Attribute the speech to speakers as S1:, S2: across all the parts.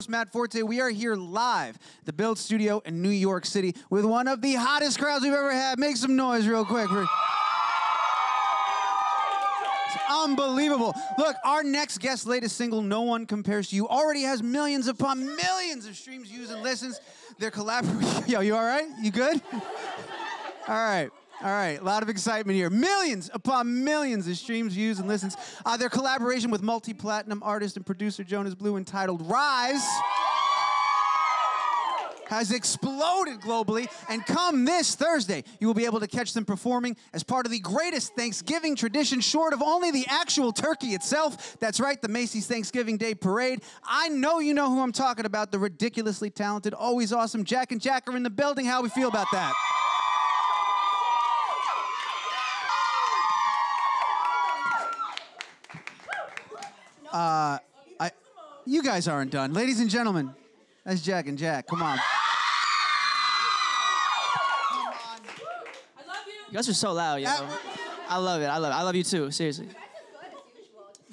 S1: Matt Forte. We are here live at the Build Studio in New York City with one of the hottest crowds we've ever had. Make some noise real quick. It's unbelievable. Look, our next guest's latest single, No One Compares to You, already has millions upon millions of streams, views, and listens. Their collaboration... Yo, you all right? You good? All right. All right, a lot of excitement here. Millions upon millions of streams, views, and listens. Their collaboration with multi-platinum artist and producer Jonas Blue, entitled Rise, has exploded globally, and come this Thursday, you will be able to catch them performing as part of the greatest Thanksgiving tradition, short of only the actual turkey itself. That's right, the Macy's Thanksgiving Day Parade. I know you know who I'm talking about, the ridiculously talented, always awesome Jack and Jack are in the building. How we feel about that? You guys aren't done. Ladies and gentlemen, that's Jack and Jack. Come on.
S2: I love you. You guys are so loud, yo. I love it. I love you too. Seriously.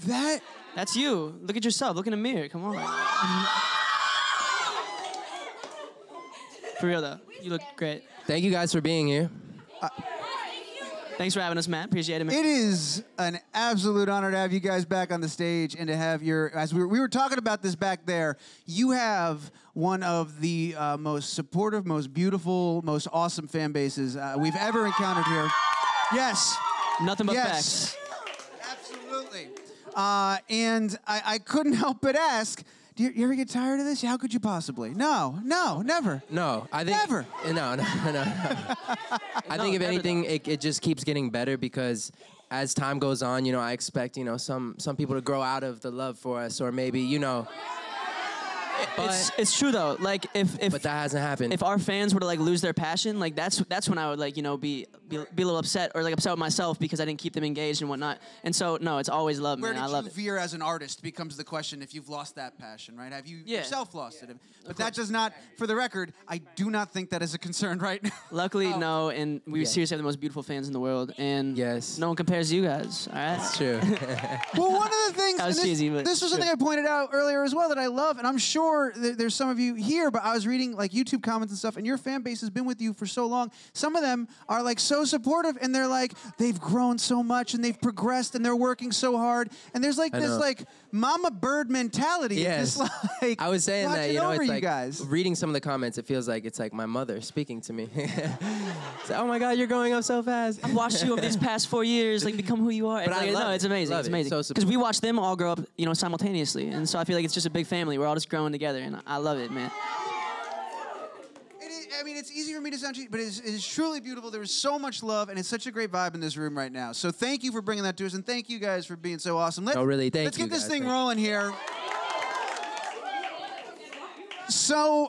S2: That's you. Look at yourself. Look in the mirror. Come on. For real though, you look great.
S3: Thank you guys for being here.
S2: Thanks for having us, Matt. Appreciate it, man.
S1: It is an absolute honor to have you guys back on the stage and to have your, as we were talking about this back there, you have one of the most supportive, most beautiful, most awesome fan bases we've ever encountered here. Yes.
S2: Nothing but facts.
S1: Absolutely. And I couldn't help but ask, do you ever get tired of this? How could you possibly? No, never.
S3: No, I think...
S1: Never.
S3: No. I think if anything, it just keeps getting better because as time goes on, you know, I expect, you know, some people to grow out of the love for us or maybe, you know...
S2: It's true though. Like if
S3: but that hasn't happened.
S2: If our fans were to like lose their passion, like that's when I would like you know be a little upset or like upset with myself because I didn't keep them engaged and whatnot. And so no, it's always love, man. I love it.
S1: Where did you veer as an artist becomes the question if you've lost that passion, right? Have you yourself lost it? But that does not, for the record, I do not think that is a concern right now.
S2: Luckily, no, and we seriously have the most beautiful fans in the world, and no one compares to you guys. All right,
S3: that's true.
S1: Well, one of the things,
S2: that was cheesy, but
S1: this was something I pointed out earlier as well that I love, and I'm sure there's some of you here, but I was reading like YouTube comments and stuff, and your fan base has been with you for so long. Some of them are like so supportive, and they're like, they've grown so much, and they've progressed, and they're working so hard, and there's like this like mama bird mentality.
S3: Yes.
S1: Just, like,
S3: I was saying that, you know, it's like
S1: guys.
S3: Reading some of the comments, it feels like it's like my mother speaking to me. It's like, oh my God, you're growing up so fast.
S2: I've watched you over these past 4 years, like become who you are.
S3: But
S2: it's amazing. It's amazing. Because we watched them all grow up, you know, simultaneously, and so I feel like it's just a big family. We're all just growing together, and I love it, man.
S1: I mean, it's easy for me to sound cheesy, but it is truly beautiful. There is so much love, and it's such a great vibe in this room right now. So thank you for bringing that to us, and thank you guys for being so awesome.
S3: Let's
S1: get this thing rolling here. So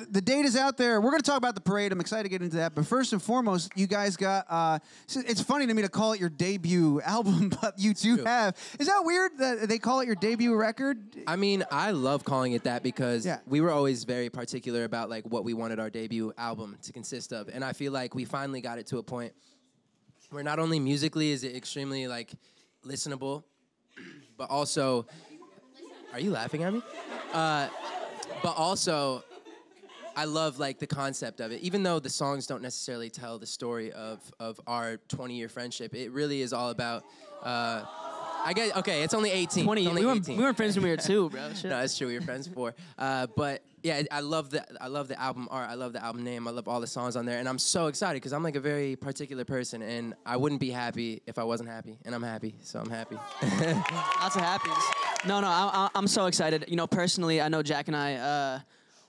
S1: the date is out there. We're going to talk about the parade. I'm excited to get into that. But first and foremost, you guys got, it's funny to me to call it your debut album, but you do have. Is that weird that they call it your debut record?
S3: I mean, I love calling it that because we were always very particular about like what we wanted our debut album to consist of. And I feel like we finally got it to a point where not only musically is it extremely like listenable, but also, are you laughing at me? But also, I love like the concept of it. Even though the songs don't necessarily tell the story of our 20-year friendship, it really is all about. I guess it's only 18.
S2: 20.
S3: Only
S2: we weren't friends when we were 2, bro. Shit.
S3: No, that's true. We were friends before. But yeah, I love the album art. I love the album name. I love all the songs on there, and I'm so excited because I'm like a very particular person, and I wouldn't be happy if I wasn't happy, and I'm happy, so I'm happy.
S2: Lots of happiness. No, I'm so excited. You know, personally, I know Jack and I,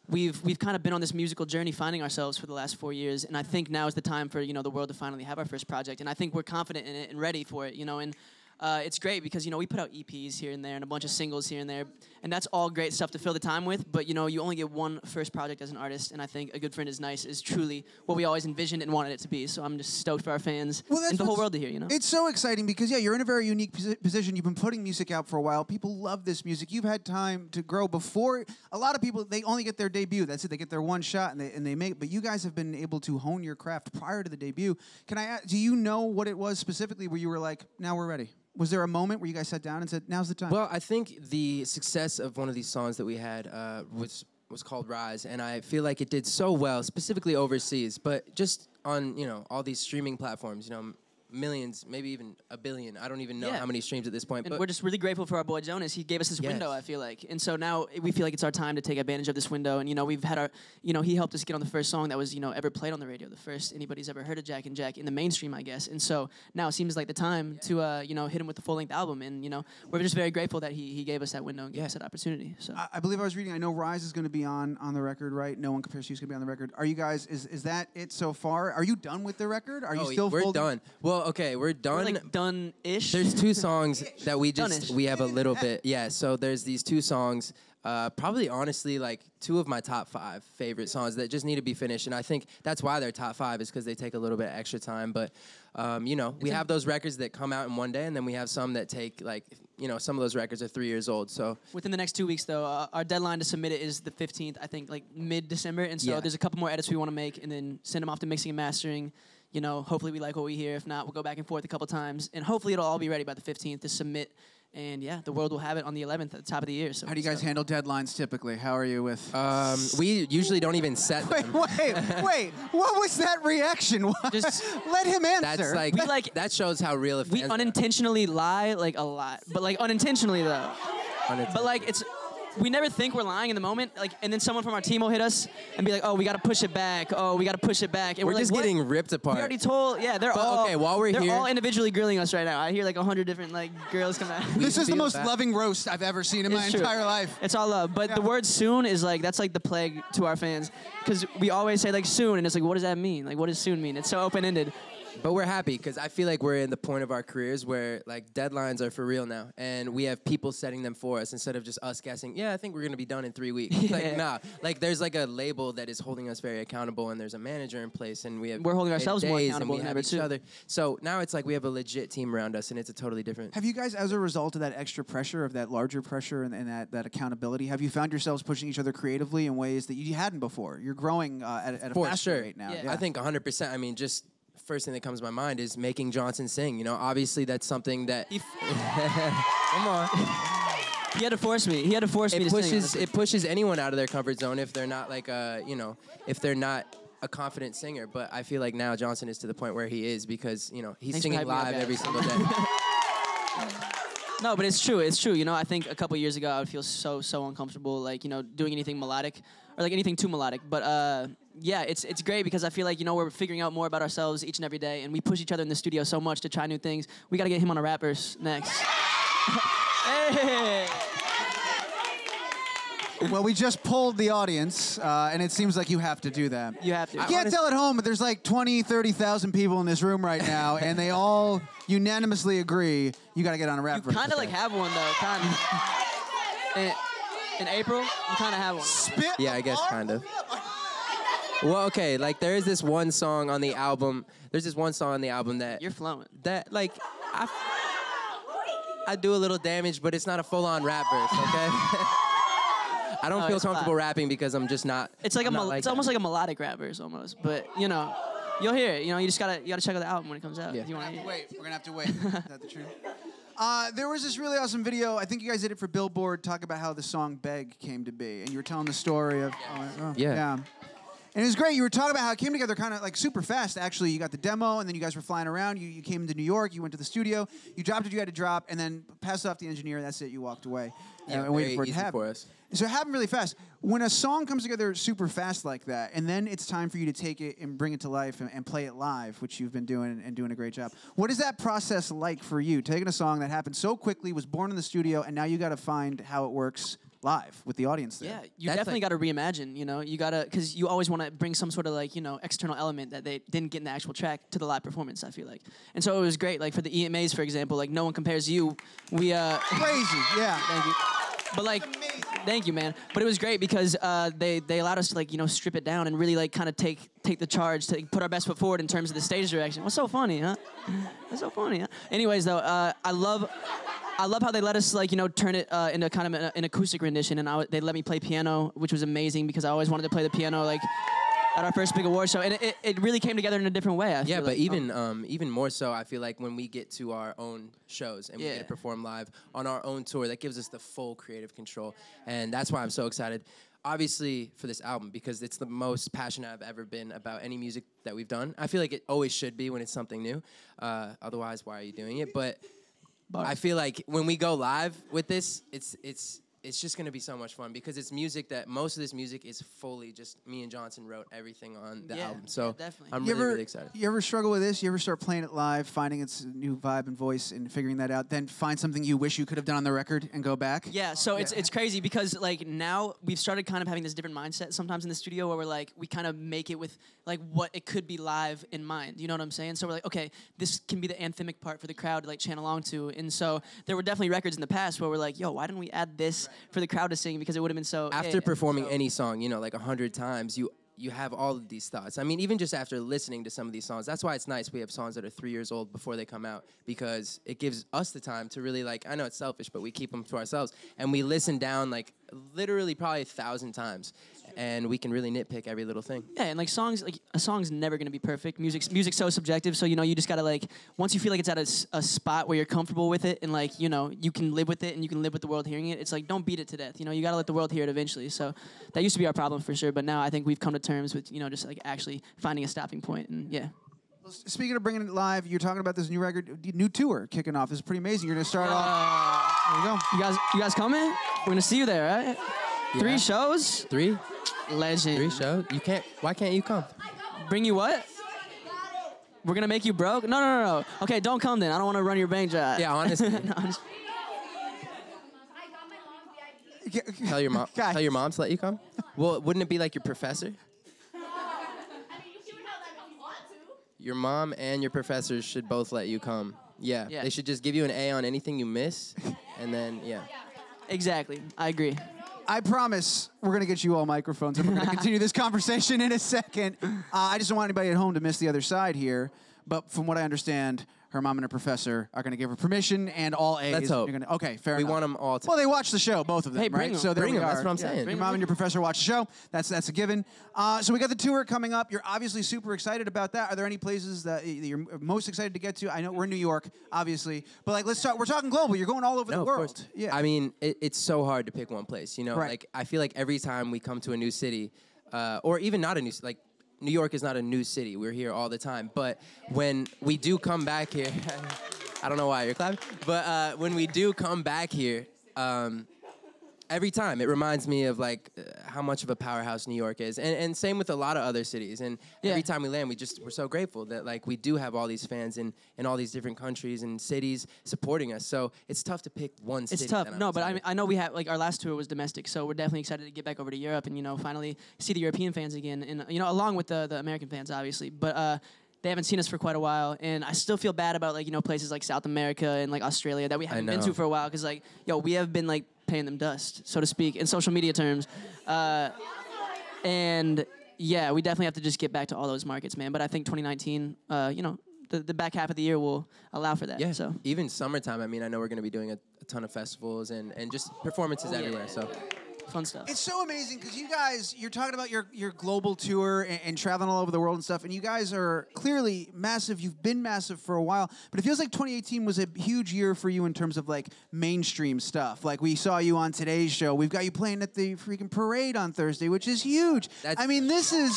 S2: we've kind of been on this musical journey, finding ourselves for the last 4 years, and I think now is the time for, you know, the world to finally have our first project, and I think we're confident in it and ready for it, you know, and it's great because, you know, we put out EPs here and there and a bunch of singles here and there, and that's all great stuff to fill the time with, but, you know, you only get one first project as an artist, and I think A Good Friend Is Nice is truly what we always envisioned and wanted it to be, so I'm just stoked for our fans and the whole world to hear, you know?
S1: It's so exciting because, yeah, you're in a very unique position. You've been putting music out for a while. People love this music. You've had time to grow before. A lot of people, they only get their debut. That's it. They get their one shot, and they make it, but you guys have been able to hone your craft prior to the debut. Can I ask, do you know what it was specifically where you were like, now we're ready? Was there a moment where you guys sat down and said, now's the time?
S3: Well, I think the success of one of these songs that we had was called Rise, and I feel like it did so well, specifically overseas, but just on, all these streaming platforms, millions, maybe even a billion. I don't even know how many streams at this point.
S2: And
S3: but
S2: we're just really grateful for our boy Jonas. He gave us this window, I feel like. And so now we feel like it's our time to take advantage of this window. And, we've had our, he helped us get on the first song that was, ever played on the radio, the first anybody's ever heard of Jack and Jack in the mainstream, I guess. And so now it seems like the time to, hit him with the full-length album. And, we're just very grateful that he gave us that window and gave us that opportunity. So
S1: I believe I was reading, I know Rise is going to be on the record, right? No One Compares to You is going to be on the record. Are you guys, is that it so far? Are you done with the record? Are you still
S3: We're done. Well, okay, we're done.
S2: We're like done-ish.
S3: There's 2 songs that we have a little bit. Yeah, so there's these 2 songs, probably honestly like 2 of my top 5 favorite songs that just need to be finished. And I think that's why they're top 5 is because they take a little bit of extra time. But, we have those records that come out in one day, and then we have some that take some of those records are 3 years old. So
S2: within the next 2 weeks, though, our deadline to submit it is the 15th, I think, like mid-December. And so there's a couple more edits we want to make and then send them off to mixing and mastering. Hopefully we like what we hear. If not, we'll go back and forth a couple times. And hopefully it'll all be ready by the 15th to submit. And, the world will have it on the 11th at the top of the year. So
S1: how do you guys handle deadlines typically? How are you with...
S3: we usually don't even set them.
S1: Wait. What was that reaction? Just let him answer.
S3: That's that shows how real it is.
S2: We unintentionally lie, like, a lot. But, like, unintentionally, though. But, like, we never think we're lying in the moment, like, and then someone from our team will hit us and be like, "Oh, we got to push it back. Oh, we got to push it back." And
S3: we're just
S2: like,
S3: getting ripped apart.
S2: We already told, they're all individually grilling us right now. I hear like 100 different like girls come out.
S1: This is the most loving roast I've ever seen in my entire life.
S2: It's all love, but the word "soon" is like that's like the plague to our fans because we always say like "soon" and it's like, what does that mean? Like, what does "soon" mean? It's so open-ended.
S3: But we're happy because I feel like we're in the point of our careers where like deadlines are for real now, and we have people setting them for us instead of just us guessing. Yeah, I think we're gonna be done in 3 weeks. Like nah, like there's like a label that is holding us very accountable, and there's a manager in place, and we're
S2: holding ourselves more accountable than ever
S3: each other. So now it's like we have a legit team around us, and it's a totally different.
S1: Have you guys, as a result of that extra pressure, of that larger pressure, and that accountability, have you found yourselves pushing each other creatively in ways that you hadn't before? You're growing at a faster rate now.
S3: I think 100%. I mean, just. First thing that comes to my mind is making Johnson sing. Obviously that's something that. Come on.
S2: He had to force me. To sing.
S3: It pushes anyone out of their comfort zone if they're not like if they're not a confident singer. But I feel like now Johnson is to the point where he is because he's singing live every single day.
S2: No, but it's true. It's true. I think a couple years ago I would feel so uncomfortable, like doing anything melodic or like anything too melodic. But it's great because I feel like we're figuring out more about ourselves each and every day, and we push each other in the studio so much to try new things. We got to get him on a rap verse next. Hey.
S1: Well, we just polled the audience, and it seems like you have to do that.
S2: You have to.
S1: You can't tell at home, but there's like 20, 30,000 people in this room right now, and they all unanimously agree you got to get on a rap verse.
S2: You kind of like have one, though. Kind of. In April, you kind of have one.
S3: Yeah, I guess kind of. Well, okay, like there is this one song on the album. There's this one song on the album that
S2: you're flowing.
S3: That like I do a little damage, but it's not a full-on rap verse. Okay. I don't feel comfortable rapping because I'm just not.
S2: It's like it's almost like a melodic rap verse almost, but you'll hear it. You just gotta check out the album when it comes out.
S1: Yeah.
S2: If you want to
S1: wait. We're gonna have to wait. Is that the truth? There was this really awesome video. I think you guys did it for Billboard. Talk about how the song "Beg" came to be, and you were telling the story of. Yeah. And it was great. You were talking about how it came together kind of like super fast, actually. You got the demo, and then you guys were flying around. You came into New York. You went to the studio. You dropped what you had to drop, and then passed off the engineer. That's it. You walked away.
S3: And waited for it to happen. For us.
S1: So it happened really fast. When a song comes together super fast like that, and then it's time for you to take it and bring it to life and play it live, which you've been doing and doing a great job. What is that process like for you? Taking a song that happened so quickly, was born in the studio, and now you got to find how it works live with the audience there.
S2: Yeah, you definitely got to reimagine, you got to, because you always want to bring some sort of external element that they didn't get in the actual track to the live performance, I feel like. And so it was great, like for the EMAs, for example, like No One Compares to You, we...
S1: Crazy, yeah.
S2: Thank you. But thank you, man. But it was great because they allowed us to strip it down and really kind of take the charge to put our best foot forward in terms of the stage direction. What's so funny, huh? That's so funny, huh? Anyways, though, I love how they let us turn it into kind of an acoustic rendition, and they let me play piano, which was amazing because I always wanted to play the piano at our first big award show, and it really came together in a different way. I feel
S3: but
S2: like.
S3: even more so, I feel like when we get to our own shows and we get to perform live on our own tour, that gives us the full creative control, and that's why I'm so excited. Obviously for this album, because it's the most passionate I've ever been about any music that we've done. I feel like it always should be when it's something new. Otherwise, why are you doing it? But I feel like when we go live with this, it's just gonna be so much fun because it's music that most of this music is fully just me and Johnson wrote everything on the album. So
S2: definitely.
S3: I'm really excited.
S1: You ever struggle with this? You ever start playing it live, finding its new vibe and voice, and figuring that out? Then find something you wish you could have done on the record and go back.
S2: Yeah. So it's crazy because like now we've started kind of having this different mindset sometimes in the studio where we're like we kind of make it with like what it could be live in mind. You know what I'm saying? So we're like, okay, this can be the anthemic part for the crowd to like chant along to. And so there were definitely records in the past where we're like, yo, why didn't we add this for the crowd to sing? Because it would have been so...
S3: After performing any song, you know, like 100 times, you have all of these thoughts. I mean, even just after listening to some of these songs, that's why it's nice we have songs that are 3 years old before they come out, because it gives us the time to really, like, I know it's selfish, but we keep them to ourselves, and we listen down, like, literally probably 1,000 times, and we can really nitpick every little thing.
S2: Yeah, and, like, a song's never going to be perfect. Music's so subjective, so, you know, you just got to, like, once you feel like it's at a spot where you're comfortable with it and, like, you know, you can live with it and you can live with the world hearing it, it's like, don't beat it to death. You know, you got to let the world hear it eventually. So that used to be our problem for sure, but now I think we've come to terms with, you know, just, like, actually finding a stopping point, and, yeah.
S1: Well, speaking of bringing it live, you're talking about this new record, new tour kicking off. This is pretty amazing. You're going to start off... There you go.
S2: You guys coming? We're going to see you there, right? Yeah. 3 shows?
S3: 3?
S2: Legend.
S3: 3 shows? You can't. Why can't you come?
S2: Bring you what? We're gonna make you broke? No. Okay, don't come then. I don't want to run your bank job.
S3: Yeah, honestly. Tell your mom. Tell your mom to let you come. Well, wouldn't it be like your professor? Your mom and your professors should both let you come. Yeah. They should just give you an A on anything you miss, and then
S2: Exactly. I agree.
S1: I promise we're going to get you all microphones, and we're going to continue this conversation in a second. I just don't want anybody at home to miss the other side here. But from what I understand, her mom and her professor are going to give her permission and all A's.
S3: Let's hope.
S1: Okay, fair enough.
S3: We want them all to.
S1: Well, they watch the show, both of them,
S2: hey,
S1: right?
S2: Them.
S1: So there
S3: bring
S1: we
S3: them.
S1: are.
S3: That's what I'm saying.
S1: Your mom and your professor watch the show. That's a given. So we got the tour coming up. You're obviously super excited about that. Are there any places that you're most excited to get to? I know we're in New York, obviously, but like let's talk. We're talking global. You're going all over the world.
S3: Of course.
S1: Yeah.
S3: I mean, it's so hard to pick one place. You know,
S1: Right.
S3: like I feel like every time we come to a new city, or even not a new like. New York is not a new city. We're here all the time. But when we do come back here, I don't know why you're clapping, but when we do come back here, every time it reminds me of like how much of a powerhouse New York is, and same with a lot of other cities. And every time we land, we're so grateful that like we do have all these fans in all these different countries and cities supporting us. So it's tough to pick one city.
S2: It's tough. No, but I know we have like our last tour was domestic, so we're definitely excited to get back over to Europe and finally see the European fans again, and along with the American fans obviously, but. They haven't seen us for quite a while, and I still feel bad about places like South America and like Australia that we haven't been to for a while, because we have been like paying them dust, so to speak, in social media terms, and yeah, we definitely have to just get back to all those markets, man. But I think 2019, the back half of the year will allow for that.
S3: Yeah.
S2: So
S3: even summertime. I mean, I know we're going to be doing a ton of festivals and just performances everywhere. So.
S2: Fun stuff.
S1: It's so amazing because you guys, you're talking about your global tour and traveling all over the world and stuff, and you guys are clearly massive. You've been massive for a while, but it feels like 2018 was a huge year for you in terms of like mainstream stuff. Like we saw you on Today's Show. We've got you playing at the freaking parade on Thursday, which is huge. I mean, this is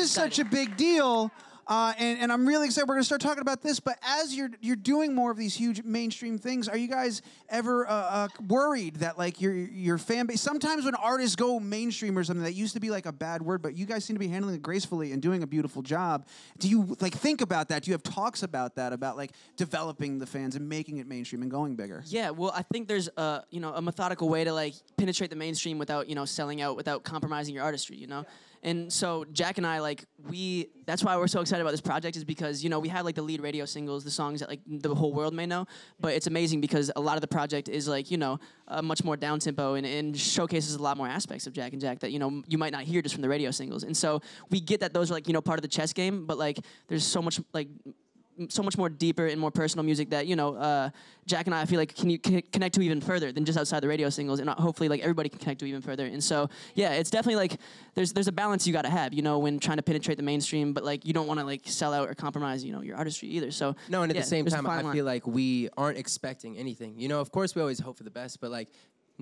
S1: such a big deal. And I'm really excited. We're going to start talking about this. But as you're doing more of these huge mainstream things, are you guys ever worried that like your fan base? Sometimes when artists go mainstream or something, that used to be like a bad word, but you guys seem to be handling it gracefully and doing a beautiful job. Do you like think about that? Do you have talks about that? About like developing the fans and making it mainstream and going bigger?
S2: Yeah, well, I think there's a methodical way to like penetrate the mainstream without selling out, without compromising your artistry. And so Jack and I, that's why we're so excited about this project, is because, we have, like, the lead radio singles, the songs that, like, the whole world may know. But it's amazing because a lot of the project is, like, much more down-tempo and showcases a lot more aspects of Jack and Jack that, you might not hear just from the radio singles. And so we get that those are, like, part of the chess game, but, like, there's so much, like, so much more deeper and more personal music that, you know, Jack and I feel like can connect to even further than just outside the radio singles, and hopefully like everybody can connect to even further. And so yeah, it's definitely like there's a balance you got to have, you know, when trying to penetrate the mainstream, but like you don't want to like sell out or compromise, you know, your artistry either. So
S3: no, and at
S2: yeah,
S3: the same time, I
S2: line.
S3: feel like we aren't expecting anything. You know, of course we always hope for the best, but like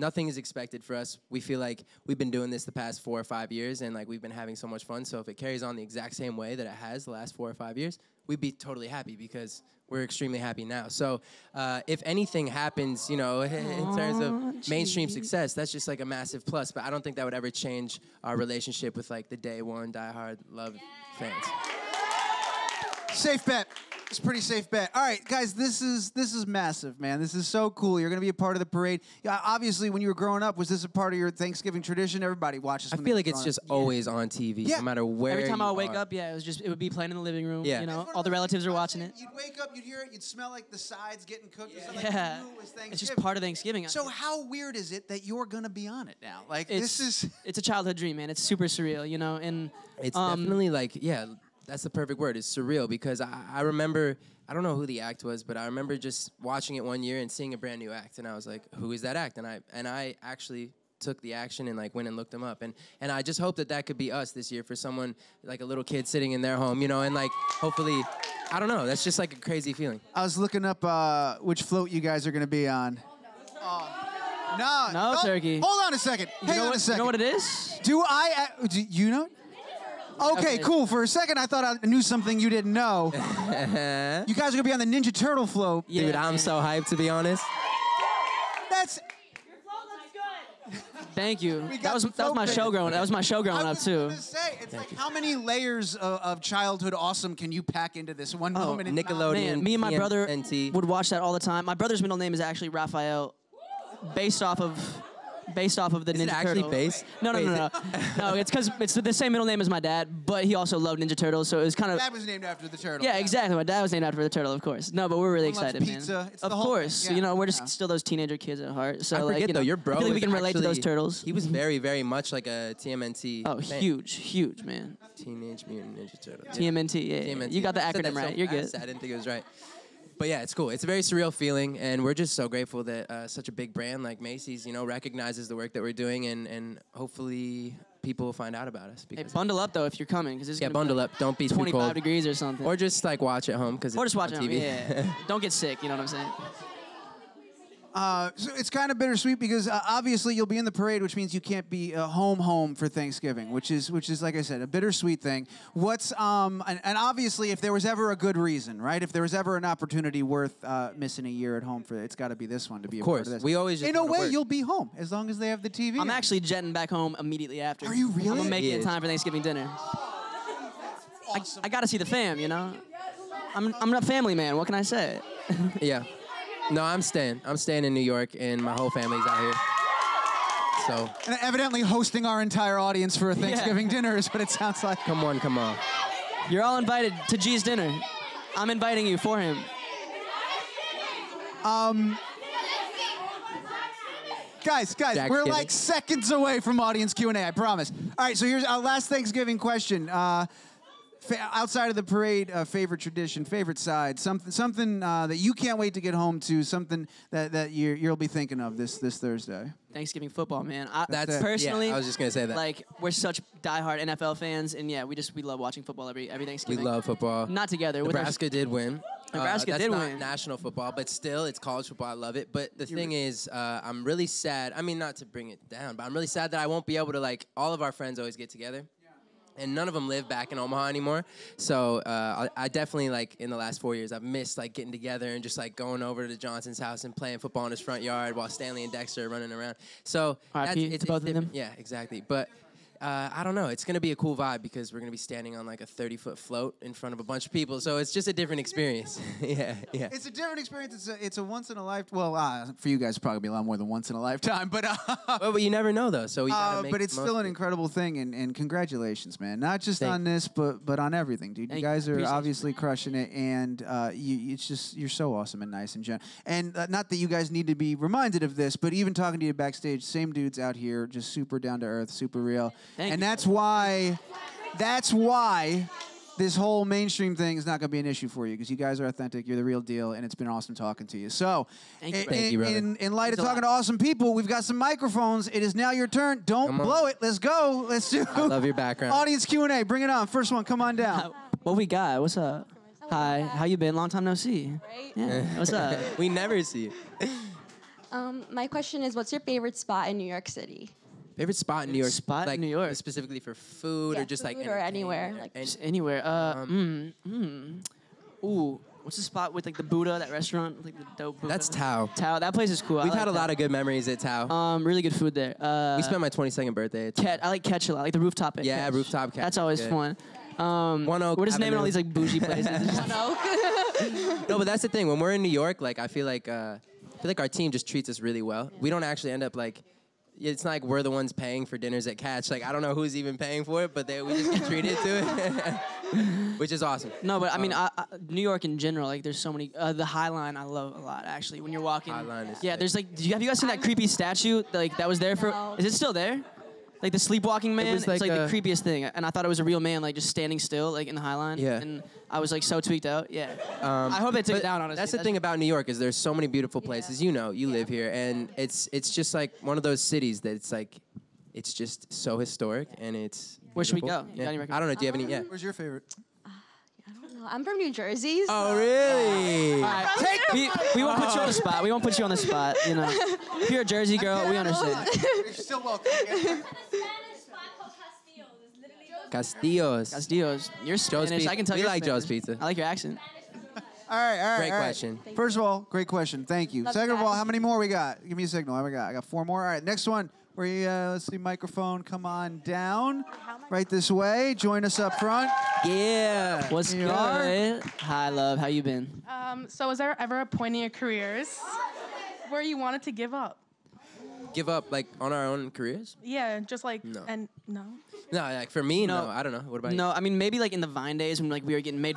S3: nothing is expected for us. We feel like we've been doing this the past 4 or 5 years, and like we've been having so much fun. So if it carries on the exact same way that it has the last 4 or 5 years, we'd be totally happy because we're extremely happy now. So if anything happens, you know, in terms of mainstream success, that's just like a massive plus. But I don't think that would ever change our relationship with like the day one diehard love fans.
S1: Safe bet. It's a pretty safe bet. All right, guys, this is massive, man. This is so cool. You're going to be a part of the parade. Yeah, obviously, when you were growing up, was this a part of your Thanksgiving tradition? Everybody watches.
S3: I feel like it's just always on TV, no matter where.
S2: Every time I would wake
S3: are.
S2: up, it would be playing in the living room.
S3: Yeah.
S2: You know, all the relatives are watching it.
S1: You'd wake up, you'd hear it, you'd smell like the sides getting cooked. Or something.
S2: Yeah.
S1: Like you knew it was Thanksgiving.
S2: It's just part of Thanksgiving.
S1: So how weird is it that you're going to be on it now? Like
S2: it's a childhood dream, man. It's super surreal, you know, and
S3: it's definitely like that's the perfect word. It's surreal because I remember. I don't know who the act was, but I remember just watching it one year and seeing a brand new act, and I was like, "Who is that act?" And I actually took the action and like went and looked them up, and I just hope that could be us this year for someone like a little kid sitting in their home, you know, and like hopefully, I don't know, that's just like a crazy feeling.
S1: I was looking up which float you guys are going to be on. No,
S2: turkey.
S1: Hold on a second. Hang on a second.
S2: You know what it is?
S1: Do you know? Okay, cool. For a second, I thought I knew something you didn't know. You guys are gonna be on the Ninja Turtle float.
S3: Yeah, dude, I'm so hyped, to be honest.
S1: That's.
S2: Thank you. That was my show growing. That was my show growing up too.
S1: I was gonna say, it's like how many layers of childhood awesome can you pack into this one moment?
S3: Nickelodeon.
S2: Man, me and my brother
S3: TMNT.
S2: would watch that all the time. My brother's middle name is actually Raphael, based off of the Ninja Turtle.
S3: Based?
S2: No. No, it's because it's the same middle name as my dad, but he also loved Ninja Turtles, so it was kind of.
S1: Dad was named after the turtle.
S2: Yeah, exactly. My dad was named after the turtle, of course. No, but we're really excited,
S1: pizza.
S2: man.
S1: It's
S2: of
S1: the whole
S2: course,
S1: thing. Yeah.
S2: you know, we're just still those teenager kids at heart. So
S3: I forget,
S2: like, you know,
S3: though, your bro
S2: I feel like we can relate to those
S3: actually-
S2: turtles.
S3: He was very, very much like a TMNT.
S2: Oh,
S3: fan.
S2: huge, man.
S3: Teenage Mutant Ninja Turtle.
S2: TMNT, yeah.
S3: TMNT.
S2: You got the
S3: I said that
S2: acronym right.
S3: so
S2: You're good.
S3: fast, I didn't think it was right. But yeah, it's cool. It's a very surreal feeling, and we're just so grateful that such a big brand like Macy's, you know, recognizes the work that we're doing, and hopefully people will find out about us.
S2: Hey, bundle up though if you're coming, because it's gonna
S3: bundle
S2: be
S3: up. Don't be too
S2: 25
S3: cold.
S2: degrees or something.
S3: Or just like watch at home because
S2: Or just watch
S3: on
S2: it.
S3: TV.
S2: Yeah. Don't get sick. You know what I'm saying?
S1: So it's kind of bittersweet because obviously you'll be in the parade, which means you can't be home for Thanksgiving, which is like I said, a bittersweet thing. What's and obviously if there was ever a good reason, right? If there was ever an opportunity worth missing a year at home for, it's got to be this one to be a part of this.
S3: We always just
S1: in a way
S3: work.
S1: You'll be home as long as they have the TV.
S2: I'm actually jetting back home immediately after.
S1: Are you really?
S2: I'm gonna make it in
S3: Yes.
S2: time for Thanksgiving dinner.
S1: Awesome.
S2: I gotta see the fam, you know. I'm a family man. What can I say?
S3: Yeah. No, I'm staying. I'm staying in New York, and my whole family's out here. So.
S1: And evidently hosting our entire audience for a Thanksgiving dinner is what it sounds like.
S3: Come on.
S2: You're all invited to G's dinner. I'm inviting you for him.
S1: Guys,
S3: Jack
S1: we're
S3: kidding.
S1: like seconds away from audience Q&A, I promise. All right, so here's our last Thanksgiving question. Outside of the parade, favorite tradition, favorite side, something that you can't wait to get home to, something that you'll be thinking of this Thursday.
S2: Thanksgiving football, man.
S1: That's it.
S2: Personally,
S3: Yeah, I was just gonna say that.
S2: Like, we're such diehard NFL fans, and yeah, we love watching football every
S3: We
S2: Thanksgiving.
S3: love football.
S2: Not together. with our-
S3: Nebraska did win.
S2: Nebraska
S3: that's
S2: did
S3: not
S2: win.
S3: national football, but still, it's college football. I love it. But the thing is, I'm really sad. I mean, not to bring it down, but I'm really sad that I won't be able to, like, all of our friends always get together. And none of them live back in Omaha anymore. So I definitely, like, in the last 4 years, I've missed, like, getting together and just, like, going over to Johnson's house and playing football in his front yard while Stanley and Dexter are running around. So
S2: RIP to both of them.
S3: Yeah, exactly. But I don't know. It's going to be a cool vibe because we're going to be standing on, like, a 30-foot float in front of a bunch of people. So it's just a different experience. yeah.
S1: It's a different experience. It's a once in a lifetime. Well, for you guys, it'll probably be a lot more than once in a lifetime. But
S3: Well, but you never know, though. So we gotta make
S1: but it's
S3: the most
S1: still
S3: of
S1: an
S3: it.
S1: incredible thing, and congratulations, man. Not just
S3: Thank
S1: on this, but on everything, dude.
S2: Thank
S1: You guys
S2: you.
S1: are
S2: Appreciate you,
S1: obviously crushing it, and you're so awesome and nice and gentle. And not that you guys need to be reminded of this, but even talking to you backstage, same dudes out here, just super down to earth, super real.
S2: Thank
S1: and
S2: you.
S1: that's why this whole mainstream thing is not going to be an issue for you because you guys are authentic. You're the real deal, and it's been awesome talking to you. So,
S3: Thank you, brother.
S1: in light of talking to awesome people, we've got some microphones. It is now your turn. Don't blow it. Let's go. Let's do.
S3: I love your background.
S1: Audience Q&A. Bring it on. First one. Come on down.
S2: What we got? What's up? Hi. How you been? Long time no see.
S4: Right?
S2: Yeah. What's up?
S3: We never see you.
S4: My question is, what's your favorite spot in New York City?
S3: Favorite spot in New York?
S2: Spot
S3: like,
S2: in New York.
S3: Specifically for food or just like
S4: food or anywhere. Like,
S2: Just anywhere. Ooh. What's the spot with like the Buddha, that restaurant? Like the dope Buddha?
S3: That's Tao.
S2: Tao. That place is cool.
S3: We've had a lot of good memories at Tao.
S2: Really good food there.
S3: We spent my 22nd birthday at Tao.
S2: I like Catch a lot. Like the rooftop at
S3: Yeah,
S2: Catch.
S3: rooftop Catch.
S2: That's always
S3: Good.
S2: fun.
S3: One Oak
S2: We're just naming all
S3: Avenue.
S2: these like bougie places.
S3: No, but that's the thing. When we're in New York, like I feel like our team just treats us really well. We don't actually end up like. It's not like we're the ones paying for dinners at Catch. Like I don't know who's even paying for it, but we just get treated to it, which is awesome.
S2: No, but I mean, New York in general, like there's so many. The High Line I love a lot actually. When you're walking,
S3: High Line is
S2: yeah.
S3: sick.
S2: There's like, have you guys seen that creepy statue like that was there for?
S4: No.
S2: Is it still there? Like the sleepwalking man,
S3: was
S2: it's
S3: like
S2: like the creepiest thing, and I thought it was a real man, like just standing still, like in the High Line.
S3: Yeah.
S2: And I was like so tweaked out. Yeah. I hope they took it down. Honestly,
S3: That's the thing about New York is there's so many beautiful places. You know, you live here, and it's just like one of those cities that it's just so historic, and it's.
S2: Where should we
S3: beautiful.
S2: go? You got any
S3: I don't know. Do you have any? Yeah.
S1: Where's your favorite?
S4: I don't know. I'm from New Jersey.
S3: Oh really?
S2: All right. We won't put you on the spot. We won't put you on the spot. You know, if you're a Jersey girl, we understand.
S1: You're still welcome.
S3: Castillos.
S2: Castillos, you're
S3: Joe's
S2: Spanish.
S3: Pizza.
S2: I can tell
S3: We
S2: you're
S3: like
S2: Spanish.
S3: Joe's Pizza.
S2: I like your accent.
S1: All right.
S3: Great question.
S1: First of all, great question. Thank you.
S4: Love
S1: Second of all,
S4: that.
S1: how many more we got? Give me a signal. I got 4 more. All right, next one. Let's see, microphone. Come on down. Right this way. Join us up front.
S3: Yeah.
S2: What's
S1: Here you are.
S2: good? Hi, love. How you been?
S5: So was there ever a point in your careers where you wanted to give up?
S3: Give up like on our own careers?
S5: Yeah, just like,
S3: No.
S5: and no?
S3: No, like for me,
S2: No.
S3: no. I don't know. What about you?
S2: No, I mean maybe like in the Vine days when like we were getting made.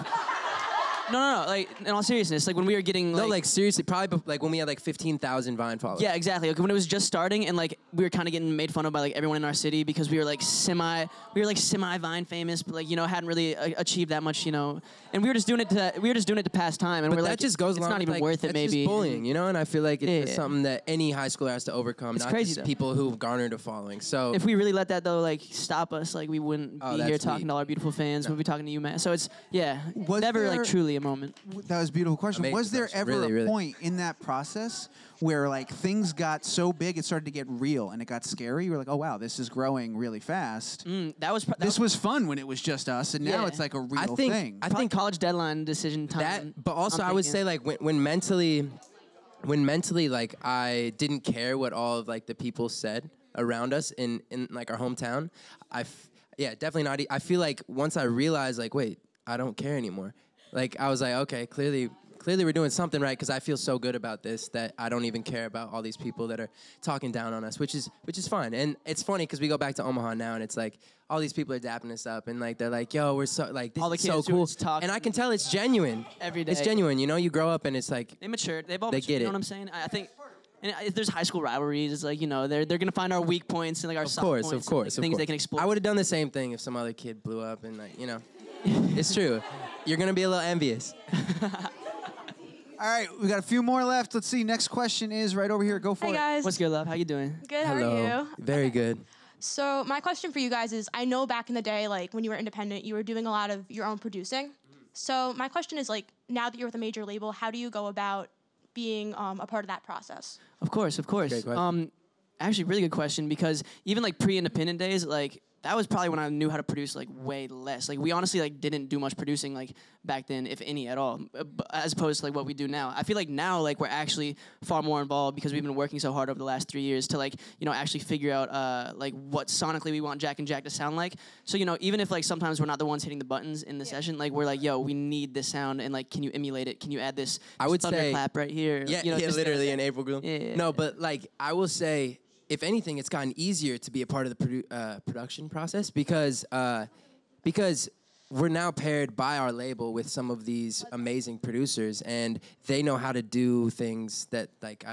S2: No. Like in all seriousness, like when we were getting
S3: No, like seriously, probably like when we had like 15,000 Vine followers.
S2: Yeah, exactly. Like when it was just starting, and like we were kind of getting made fun of by like everyone in our city because we were like semi Vine famous, but like hadn't really achieved that much, And we were just doing it to pass time, and
S3: But
S2: we're
S3: that
S2: like,
S3: just goes
S2: it's
S3: along
S2: not
S3: with,
S2: even
S3: like,
S2: worth it,
S3: that's
S2: maybe.
S3: just bullying, And I feel like it's
S2: Yeah.
S3: something that any high schooler has to overcome,
S2: It's
S3: not
S2: crazy,
S3: just
S2: though.
S3: people who've garnered a following. So
S2: If we really let that though, like stop us, like we wouldn't
S3: Oh,
S2: be here
S3: that's
S2: talking
S3: weak.
S2: to all our beautiful fans. We'd be talking to you, man. So it's
S1: Was
S2: never
S1: there-
S2: like truly a moment.
S1: That was a beautiful question.
S3: Amazing
S1: Was there
S3: question.
S1: ever
S3: Really,
S1: a
S3: really.
S1: point in that process where like things got so big it started to get real and it got scary? You were like, oh wow, this is growing really fast.
S2: That was
S1: This was fun when it was just us, and now
S2: Yeah.
S1: it's like a real
S3: I think
S1: thing.
S3: I
S2: probably
S3: think
S2: college deadline decision time.
S3: that, but also
S2: I'm
S3: I would
S2: thinking.
S3: say like when mentally like I didn't care what all of like the people said around us in like our hometown. Definitely not. I feel like once I realized like, wait, I don't care anymore. Like I was like, okay, clearly we're doing something right because I feel so good about this that I don't even care about all these people that are talking down on us, which is fine. And it's funny because we go back to Omaha now and it's like all these people are dapping us up and like they're like, yo, we're so like this
S2: All the
S3: is so
S2: kids who
S3: cool.
S2: is talking
S3: And I can tell it's genuine.
S2: every day.
S3: It's genuine, you grow up and it's like
S2: They matured. They've all
S3: They
S2: matured,
S3: get
S2: you know
S3: it.
S2: what I'm saying? I think. And if there's high school rivalries, it's like they're gonna find our weak points and like our soft points, and, like, things they can explore.
S3: I would have done the same thing if some other kid blew up and like, it's true. You're gonna be a little envious.
S1: All right, we got a few more left. Let's see. Next question is right over here. Go for
S4: Hey
S1: it.
S4: guys.
S2: What's good, love? How you doing?
S4: Good. How
S3: Hello.
S4: are you?
S3: Very good.
S4: So my question for you guys is, I know back in the day, like when you were independent, you were doing a lot of your own producing. So my question is, like, now that you're with a major label, how do you go about being a part of that process?
S2: Of course.
S3: Great question.
S2: Actually, really good question because even like pre-independent days, like that was probably when I knew how to produce like way less. Like we honestly like didn't do much producing like back then, if any at all, as opposed to like what we do now. I feel like now like we're actually far more involved because we've been working so hard over the last 3 years to like actually figure out like what sonically we want Jack and Jack to sound like. So even if like sometimes we're not the ones hitting the buttons in the session, like we're like, yo, we need this sound and like can you emulate it? Can you add this?
S3: I would say
S2: thunderclap right here.
S3: Yeah,
S2: just
S3: literally in April Gloom.
S2: Yeah.
S3: No, but like I will say, if anything, it's gotten easier to be a part of the production process because we're now paired by our label with some of these amazing producers, and they know how to do things that like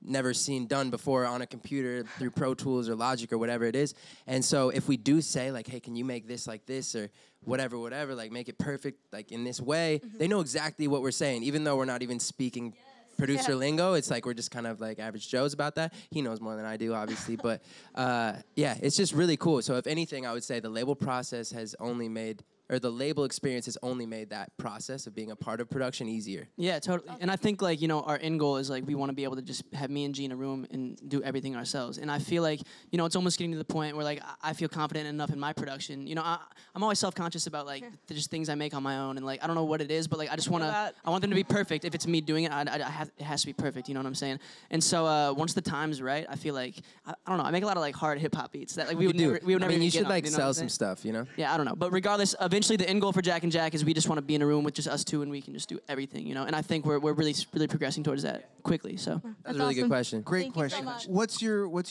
S3: never seen done before on a computer through Pro Tools or Logic or whatever it is. And so if we do say like, hey, can you make this like this or whatever, like make it perfect like in this way, they know exactly what we're saying, even though we're not even speaking producer lingo. It's like we're just kind of like average Joes about that. He knows more than I do, obviously. But yeah, it's just really cool. So if anything, I would say the label process has only made, or the label experience has only made that process of being a part of production easier.
S2: Yeah, totally. And I think like, you know, our end goal is like we want to be able to just have me and G in a room and do everything ourselves. And I feel like, you know, it's almost getting to the point where like I feel confident enough in my production. You know, I'm always self-conscious about like just things I make on my own, and like I don't know what it is, but like I just want to, I want them to be perfect. If it's me doing it, it has to be perfect. You know what I'm saying? And so once the time's right, I feel like I don't know. I make a lot of like hard hip hop beats that like we would never. I mean,
S3: you
S2: even
S3: should
S2: get
S3: like
S2: on, you know
S3: sell some stuff, you know?
S2: Yeah, I don't know. But regardless, eventually the end goal for Jack and Jack is we just want to be in a room with just us two and we can just do everything, you know? And I think we're really progressing towards that quickly, so.
S3: That's a really good question.
S1: Great
S4: Thank you
S1: question.
S4: so much.
S1: What's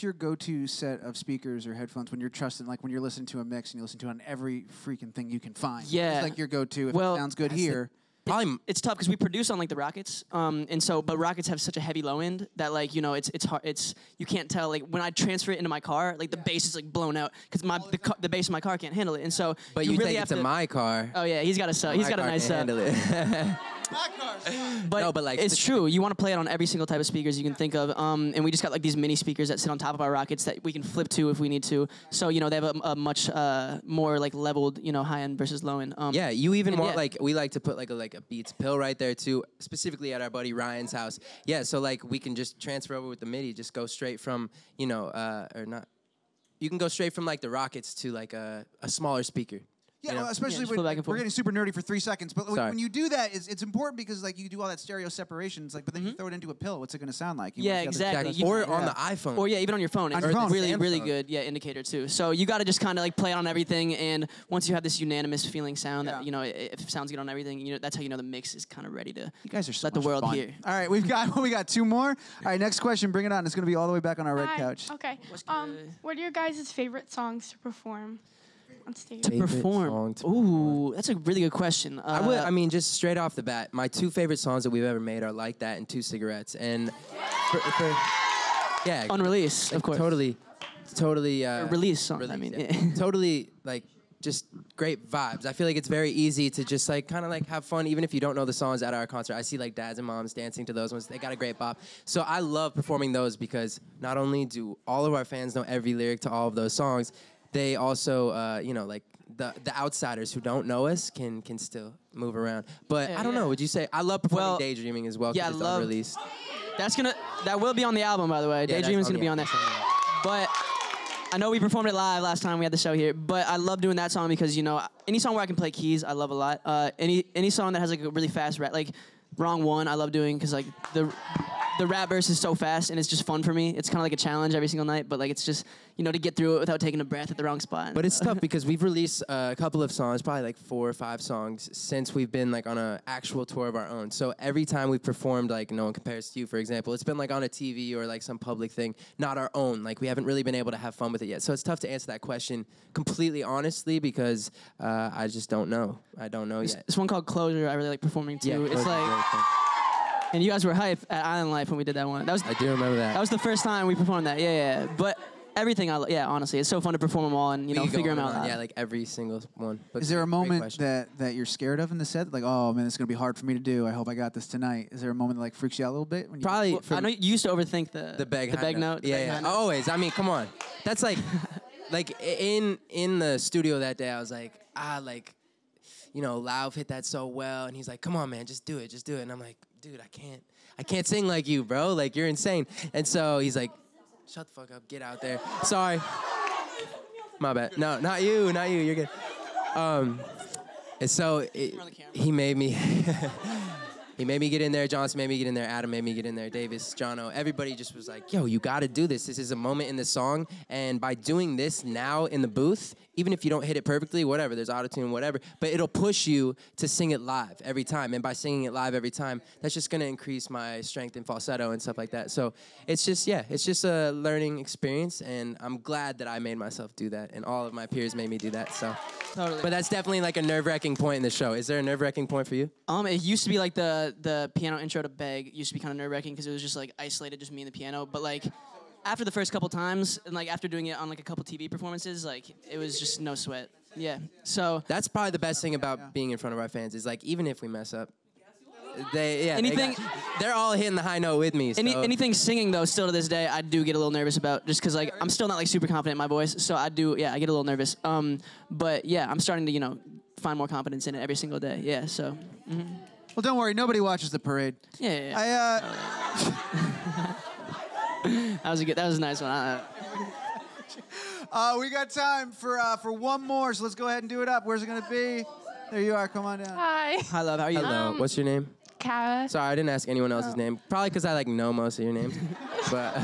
S1: your go-to set of speakers or headphones when you're trusting, like when you're listening to a mix and you listen to it on every freaking thing you can find?
S2: Yeah.
S1: It's like your go-to, if
S2: Well,
S1: it sounds good here.
S3: Probably
S2: It's tough because we produce on like the Rockets, and so but Rockets have such a heavy low end that like, you know, it's hard, you can't tell like when I transfer it into my car, like the bass is like blown out because the bass in my car can't handle it, and so
S3: But you
S2: really
S3: take
S2: have
S3: it to my car.
S2: Oh yeah, he's got a sub. He's
S3: My
S2: got a
S3: car
S2: nice
S3: can
S2: sub.
S3: handle it.
S2: But,
S3: No, but, like,
S2: it's true. You want to play it on every single type of speakers you can think of. And we just got like these mini speakers that sit on top of our Rockets that we can flip to if we need to. So, you know, they have a much more like leveled, you know, high end versus low end.
S3: Yeah, you even want
S2: yeah.
S3: like, we like to put like a Beats pill right there too, specifically at our buddy Ryan's house. Yeah, so like we can just transfer over with the MIDI, just go straight from, you know, or not. You can go straight from like the Rockets to like a smaller speaker.
S1: Yeah,
S3: you know?
S1: well, especially
S2: just
S1: when
S2: flip back and
S1: we're
S2: forth.
S1: getting super nerdy for 3 seconds, but
S3: Sorry.
S1: when you do that, it's important because like you do all that stereo separations, like, but then you throw it into a pill. What's it going to sound like? You
S2: Yeah,
S1: want the other-
S2: exactly.
S3: Or on the iPhone.
S2: Or yeah, even on your phone.
S1: On
S2: It's
S1: your phone.
S2: really, really
S3: Samsung.
S2: good, indicator too. So you got to just kind of like play it on everything, and once you have this unanimous feeling sound that, you know, if it sounds good on everything, you know, that's how you know the mix is kind of ready to
S1: You guys are so
S2: let the
S1: much
S2: world
S1: fun.
S2: hear.
S1: All right, we got 2 more. All right, next question. Bring it on. It's going to be all the way back on our red
S5: Hi.
S1: couch.
S5: Okay.
S2: What's good?
S5: What are your guys' favorite songs to perform on stage?
S3: Favorite
S2: Perform.
S3: song to
S2: Ooh, that's a really good question.
S3: I mean, just straight off the bat, my 2 favorite songs that we've ever made are Like That and 2 Cigarettes. And yeah.
S2: Unreleased, of course.
S3: Totally.
S2: Release songs,
S3: release,
S2: I mean.
S3: yeah. Totally, like, just great vibes. I feel like it's very easy to just, like, kind of, like, have fun, even if you don't know the songs at our concert. I see, like, dads and moms dancing to those ones. They got a great bop. So I love performing those because not only do all of our fans know every lyric to all of those songs, they also, you know, like, the outsiders who don't know us can still move around. But
S2: Yeah,
S3: I don't know. Would you say I love performing
S2: Well,
S3: Daydreaming as well? 'Cause
S2: yeah, I
S3: it's
S2: love-
S3: unreleased.
S2: That will be on the album, by the way.
S3: Yeah, that's
S2: Daydreaming's
S3: on
S2: gonna be on there. But I know we performed it live last time we had the show here, but I love doing that song because, you know, any song where I can play keys, I love a lot. Any song that has like a really fast rap, like Wrong One, I love doing because like the rap verse is so fast and it's just fun for me. It's kind of like a challenge every single night, but like it's just, you know, to get through it without taking a breath at the wrong spot.
S3: But it's tough because we've released a couple of songs, probably like 4 or 5 songs since we've been like on an actual tour of our own. So every time we've performed, like No One Compares to You, for example, it's been like on a TV or like some public thing, not our own. Like we haven't really been able to have fun with it yet. So it's tough to answer that question completely honestly because I just don't know. I don't know yet.
S2: This one called Closure, I really like performing too.
S3: Yeah,
S2: It's
S3: Closure's
S2: like,
S3: really fun.
S2: and you guys were hype at Island Life when we did that one.
S3: I do remember that.
S2: That was the first time we performed that. Yeah. But everything, honestly, it's so fun to perform them all and, you know,
S3: We could go
S2: figure them
S3: on and
S2: out.
S3: on, yeah, like every single one. But
S1: Is there a
S3: great
S1: moment
S3: question.
S1: that you're scared of in the set? Like, oh man, it's gonna be hard for me to do. I hope I got this tonight. Is there a moment that like freaks you out a little bit? When you
S3: Probably
S2: Well,
S3: for
S2: I know you used to overthink the
S3: beg
S2: note.
S3: Yeah, always. I mean, come on. That's like, like in the studio that day, I was like, you know, Lauv hit that so well, and he's like, come on, man, just do it. And I'm like, dude, I can't sing like you, bro. Like you're insane. And so he's like, shut the fuck up, get out there. Sorry. My bad. No, not you. You're good. And so he made me. He made me get in there. Johnson made me get in there. Adam made me get in there. Davis, Jono, everybody just was like, yo, you got to do this. This is a moment in the song. And by doing this now in the booth, even if you don't hit it perfectly, whatever, there's autotune, whatever, but it'll push you to sing it live every time. And by singing it live every time, that's just going to increase my strength in falsetto and stuff like that. So it's just, yeah, it's just a learning experience, and I'm glad that I made myself do that, and all of my peers made me do that. So,
S2: totally.
S3: But that's definitely like a nerve-wracking point in the show. Is there a nerve-wracking point for you?
S2: It used to be like the piano intro to Beg used to be kind of nerve-wracking because it was just like isolated, just me and the piano. But like after the first couple times, and like after doing it on like a couple TV performances, like it was just no sweat. Yeah. So
S3: that's probably the best thing about being in front of our fans is like even if we mess up, they're all hitting the high note with me. So.
S2: Anything singing though, still to this day, I do get a little nervous about, just because like I'm still not like super confident in my voice, so I get a little nervous. But yeah, I'm starting to find more confidence in it every single day. Yeah. So. Mm-hmm.
S1: Well, don't worry, nobody watches the parade.
S2: Yeah. That was a nice one.
S1: We got time for one more, so let's go ahead and do it up. Where's it gonna be? There you are. Come on down.
S5: Hi.
S2: Hi, love. How are you?
S3: Hello. What's your name?
S5: Kara.
S3: Sorry, I didn't ask anyone else's name. Probably because I know most of your names. But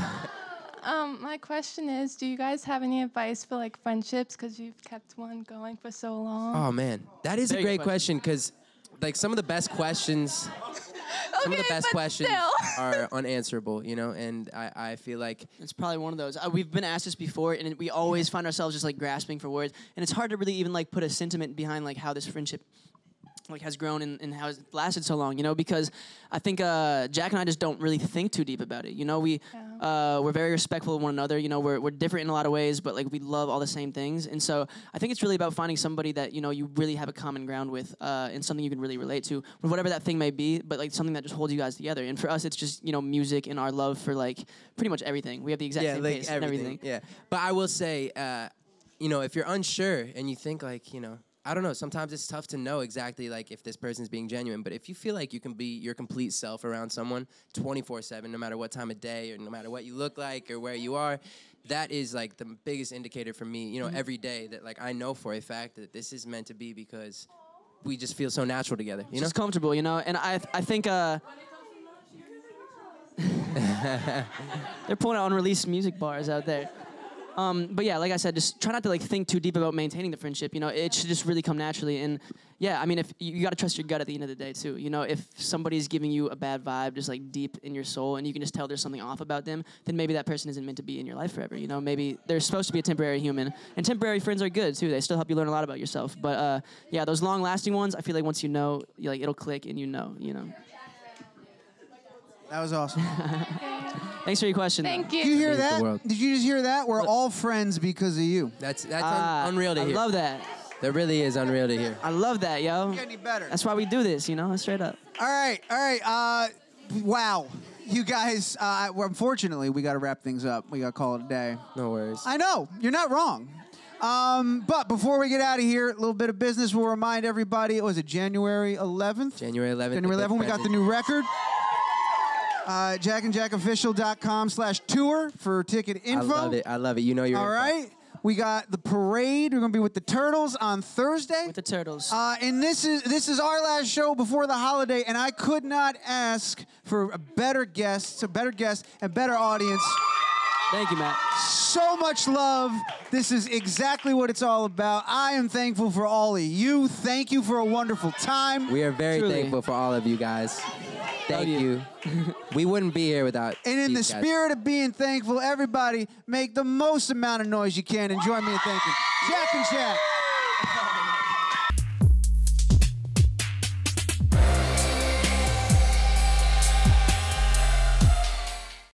S5: my question is, do you guys have any advice for like friendships? Because you've kept one going for so long.
S3: Oh man, that is a great question. Because like some of the best questions. Some of the best questions are unanswerable, and I feel like
S2: it's probably one of those. We've been asked this before, and we always find ourselves just like grasping for words, and it's hard to really even like put a sentiment behind like how this friendship like has grown and how it's lasted so long, because I think Jack and I just don't really think too deep about it. We're very respectful of one another. We're different in a lot of ways, but like we love all the same things. And so I think it's really about finding somebody that you really have a common ground with, and something you can really relate to, with whatever that thing may be. But like something that just holds you guys together. And for us, it's just music and our love for like pretty much everything. We have the exact same taste and everything.
S3: Yeah, but I will say, if you're unsure and you think like I don't know. Sometimes it's tough to know exactly like if this person's being genuine. But if you feel like you can be your complete self around someone 24/7, no matter what time of day or no matter what you look like or where you are, that is like the biggest indicator for me. Every day that like I know for a fact that this is meant to be because we just feel so natural together.
S2: It's just comfortable, And I think they're pulling out unreleased music bars out there. But yeah, like I said, just try not to like think too deep about maintaining the friendship. It should just really come naturally. And yeah, I mean, if you got to trust your gut at the end of the day too. If somebody's giving you a bad vibe, just like deep in your soul, and you can just tell there's something off about them, then maybe that person isn't meant to be in your life forever. Maybe they're supposed to be a temporary human, and temporary friends are good too. They still help you learn a lot about yourself. But yeah, those long-lasting ones, I feel like once like it'll click, and
S1: That was awesome.
S2: Thanks for your question.
S5: Thank you.
S1: Did you hear that? Did you just hear that? We're all friends because of you.
S3: That's unreal to hear.
S2: I love that.
S3: That really is unreal to hear.
S2: I love that, yo.
S1: Get any better.
S2: That's why we do this, straight up.
S1: All right. Wow. You guys, unfortunately, we got to wrap things up. We got to call it a day.
S3: No worries.
S1: I know. You're not wrong. But before we get out of here, a little bit of business. We'll remind everybody, was it January 11th?
S3: January 11th.
S1: January 11th, we got the new record. jackandjackofficial.com/tour for ticket info.
S3: I love it. You're
S1: all right. We got the parade. We're gonna be with the Turtles on Thursday.
S2: With the Turtles.
S1: And this is our last show before the holiday, and I could not ask for a better guest, and better audience.
S2: Thank you, Matt.
S1: So much love. This is exactly what it's all about. I am thankful for all of you. Thank you for a wonderful time.
S3: We are very thankful for all of you guys. Thank you. We wouldn't be here without
S1: And in the
S3: guys.
S1: spirit of being thankful, everybody make the most amount of noise you can and join me in thanking Jack and Jack.